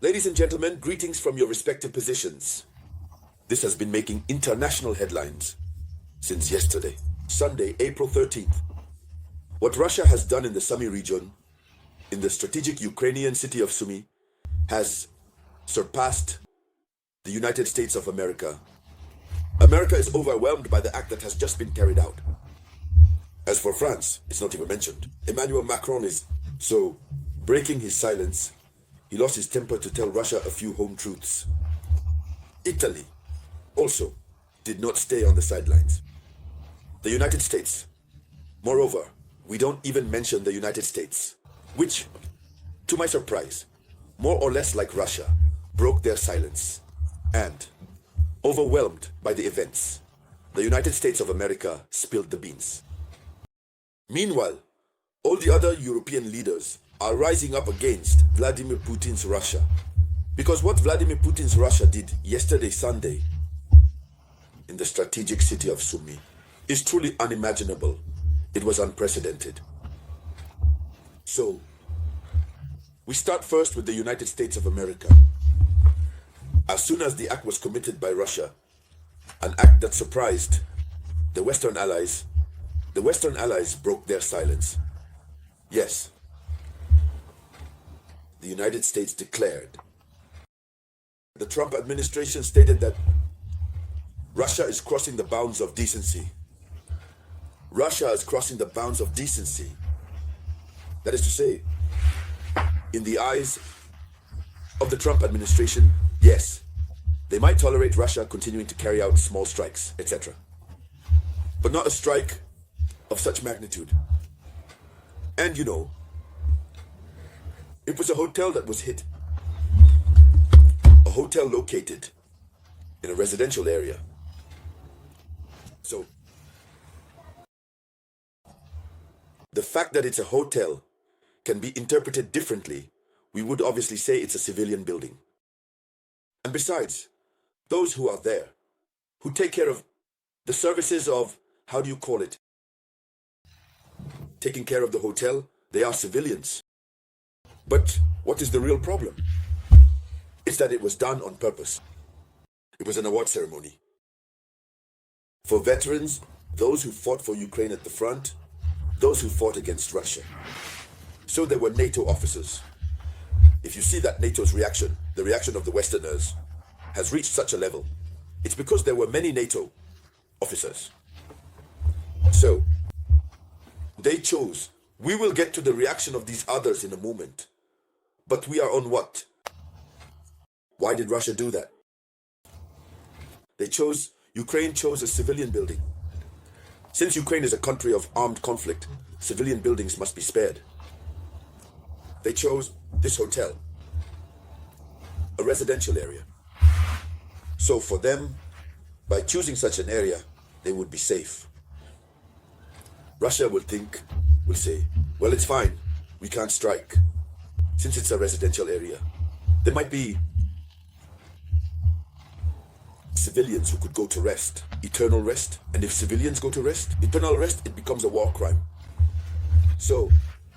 Ladies and gentlemen, greetings from your respective positions. This has been making international headlines since yesterday, Sunday, April 13th. What Russia has done in the Sumy region, in the strategic Ukrainian city of Sumy, has surpassed the United States of America. America is overwhelmed by the act that has just been carried out. As for France, it's not even mentioned. Emmanuel Macron is so breaking his silence. He lost his temper to tell Russia a few home truths. Italy also did not stay on the sidelines. The United States. Moreover, we don't even mention the United States, which, to my surprise, more or less like Russia, broke their silence. And, overwhelmed by the events, the United States of America spilled the beans. Meanwhile, all the other European leaders are rising up against Vladimir Putin's Russia. Because what Vladimir Putin's Russia did yesterday, Sunday, in the strategic city of Sumy, is truly unimaginable. It was unprecedented. So, we start first with the United States of America. As soon as the act was committed by Russia, an act that surprised the Western allies broke their silence. Yes, the United States declared. The Trump administration stated that Russia is crossing the bounds of decency. Russia is crossing the bounds of decency. That is to say, in the eyes of the Trump administration, yes, they might tolerate Russia continuing to carry out small strikes, etc. But not a strike of such magnitude. And it was a hotel that was hit. A hotel located in a residential area. So, the fact that it's a hotel can be interpreted differently. We would obviously say it's a civilian building. And besides, those who are there, who take care of the services of, how do you call it? Taking care of the hotel, they are civilians. But what is the real problem? It's that it was done on purpose. It was an award ceremony. For veterans, those who fought for Ukraine at the front, those who fought against Russia. So there were NATO officers. If you see that NATO's reaction, the reaction of the Westerners, has reached such a level, it's because there were many NATO officers. So, they chose, we will get to the reaction of these others in a moment. But we are on what? Why did Russia do that? Ukraine chose a civilian building. Since Ukraine is a country of armed conflict, civilian buildings must be spared. They chose this hotel, a residential area. So for them, by choosing such an area, they would be safe. Russia will say, well, it's fine, we can't strike. Since it's a residential area, there might be civilians who could go to rest, eternal rest. And if civilians go to rest, eternal rest, it becomes a war crime. So,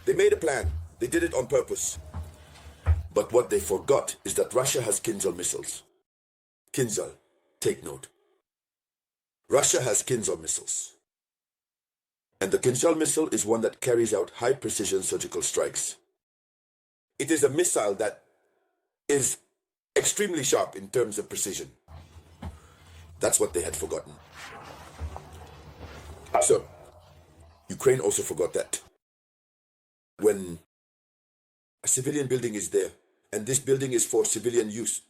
they made a plan. They did it on purpose. But what they forgot is that Russia has Kinzhal missiles. Kinzhal, take note. Russia has Kinzhal missiles. And the Kinzhal missile is one that carries out high-precision surgical strikes. It is a missile that is extremely sharp in terms of precision. That's what they had forgotten. So, Ukraine also forgot that. When a civilian building is there, and this building is for civilian use,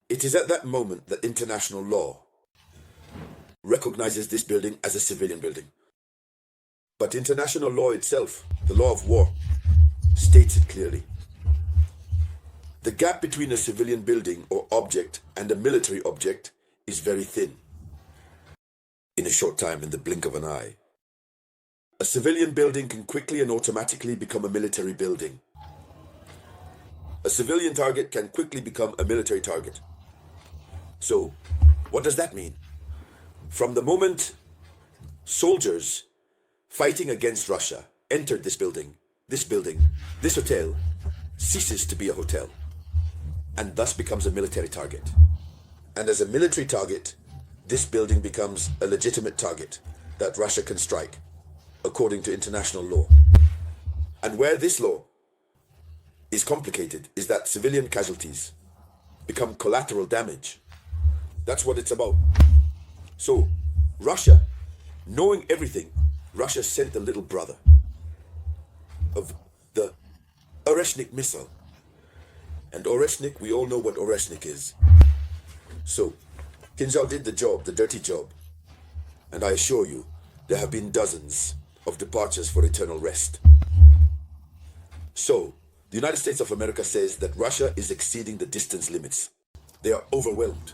it is at that moment that international law recognizes this building as a civilian building. But international law itself, the law of war, states it clearly. The gap between a civilian building or object and a military object is very thin. In a short time, in the blink of an eye. A civilian building can quickly and automatically become a military building. A civilian target can quickly become a military target. So, what does that mean? From the moment soldiers fighting against Russia entered this hotel ceases to be a hotel. and thus becomes a military target. And as a military target, this building becomes a legitimate target that Russia can strike, according to international law. And where this law is complicated is that civilian casualties become collateral damage. That's what it's about. So, Russia, knowing everything, Russia sent the little brother of the Oreshnik missile. And Oreshnik, we all know what Oreshnik is. So, Kim Jong did the job, the dirty job. And I assure you, there have been dozens of departures for eternal rest. So, the United States of America says that Russia is exceeding the distance limits. They are overwhelmed.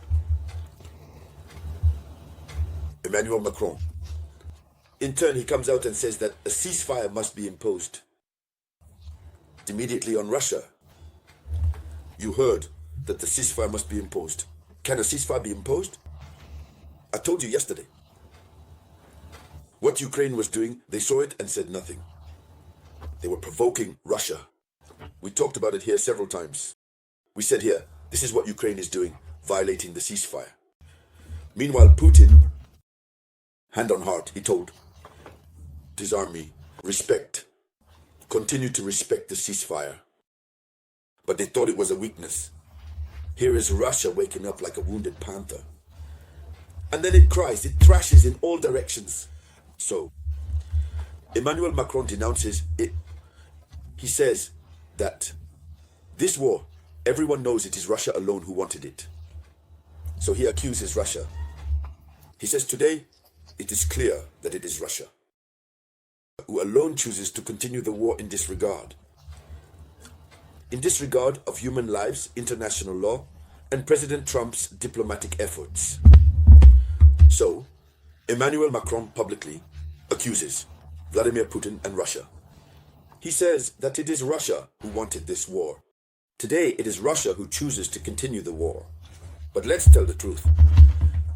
Emmanuel Macron. In turn, he comes out and says that a ceasefire must be imposed immediately on Russia. You heard that the ceasefire must be imposed. Can a ceasefire be imposed? I told you yesterday. What Ukraine was doing, they saw it and said nothing. They were provoking Russia. We talked about it here several times. We said here, this is what Ukraine is doing, violating the ceasefire. Meanwhile, Putin, hand on heart, he told his army, respect, continue to respect the ceasefire. But they thought it was a weakness. Here is Russia waking up like a wounded panther. And then it cries, it thrashes in all directions. So, Emmanuel Macron denounces it. He says that this war, everyone knows it is Russia alone who wanted it. So he accuses Russia. He says today, it is clear that it is Russia who alone chooses to continue the war in disregard. In disregard of human lives, international law, and President Trump's diplomatic efforts. So, Emmanuel Macron publicly accuses Vladimir Putin and Russia. He says that it is Russia who wanted this war. Today, it is Russia who chooses to continue the war. But let's tell the truth.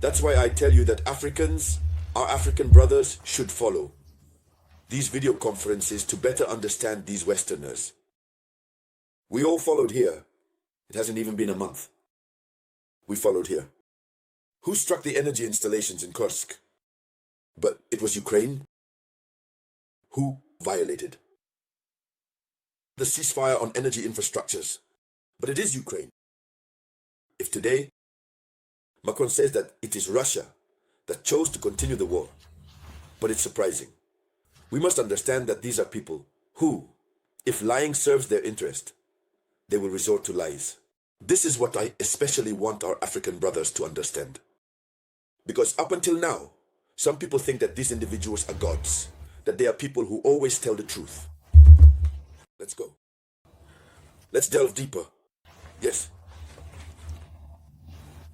That's why I tell you that Africans, our African brothers, should follow these video conferences to better understand these Westerners. We all followed here. It hasn't even been a month. We followed here. Who struck the energy installations in Kursk? But it was Ukraine. Who violated the ceasefire on energy infrastructures? But it is Ukraine. If today, Macron says that it is Russia that chose to continue the war, but it's surprising. We must understand that these are people who, if lying serves their interest, they will resort to lies. This is what I especially want our African brothers to understand. Because up until now, some people think that these individuals are gods, that they are people who always tell the truth. Let's go. Let's delve deeper. Yes.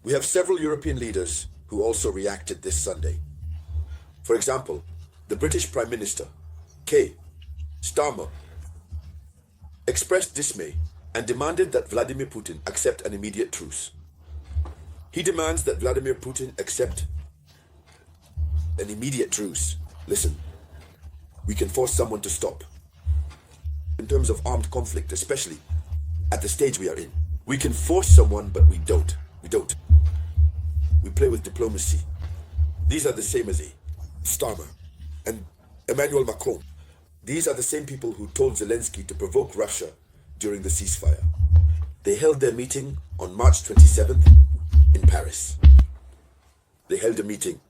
We have several European leaders who also reacted this Sunday. For example, the British Prime Minister, Keir Starmer, expressed dismay and demanded that Vladimir Putin accept an immediate truce. He demands that Vladimir Putin accept an immediate truce. Listen, we can force someone to stop. In terms of armed conflict, especially at the stage we are in, we can force someone, but we don't. We play with diplomacy. These are the same as Starmer and Emmanuel Macron. These are the same people who told Zelensky to provoke Russia during the ceasefire. They held their meeting on March 27th in Paris. They held a meeting.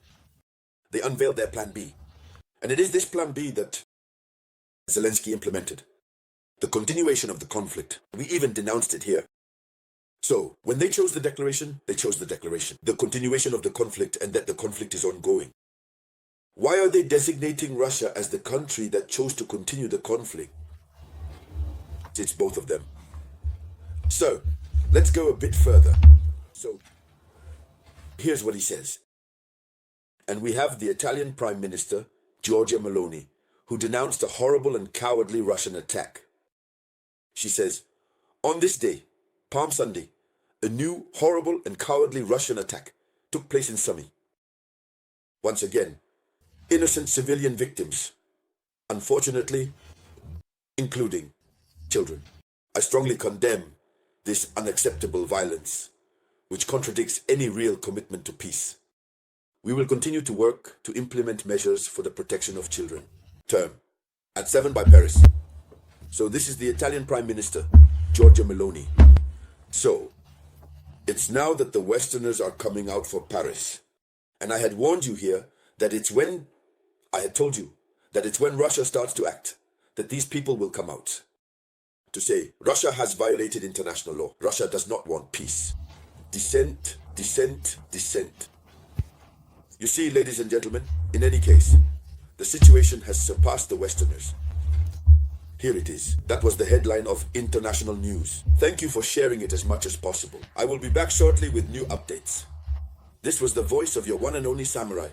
They unveiled their plan B. And it is this plan B that Zelensky implemented. The continuation of the conflict. We even denounced it here. So, when they chose the declaration, they chose the declaration. The continuation of the conflict, and that the conflict is ongoing. Why are they designating Russia as the country that chose to continue the conflict? It's both of them. So, let's go a bit further. So, here's what he says. And we have the Italian Prime Minister, Giorgia Meloni, who denounced a horrible and cowardly Russian attack. She says, on this day, Palm Sunday, a new, horrible and cowardly Russian attack took place in Sumy. Once again, innocent civilian victims, unfortunately, including children. I strongly condemn this unacceptable violence, which contradicts any real commitment to peace. We will continue to work to implement measures for the protection of children. Term at 7 by Paris. So this is the Italian Prime Minister, Giorgia Meloni. So, it's now that the Westerners are coming out for Paris. And I had warned you here that I had told you that it's when Russia starts to act, that these people will come out to say, Russia has violated international law. Russia does not want peace. Dissent, dissent, dissent. You see, ladies and gentlemen, in any case, the situation has surpassed the Westerners. Here it is. That was the headline of international news. Thank you for sharing it as much as possible. I will be back shortly with new updates. This was the voice of your one and only samurai.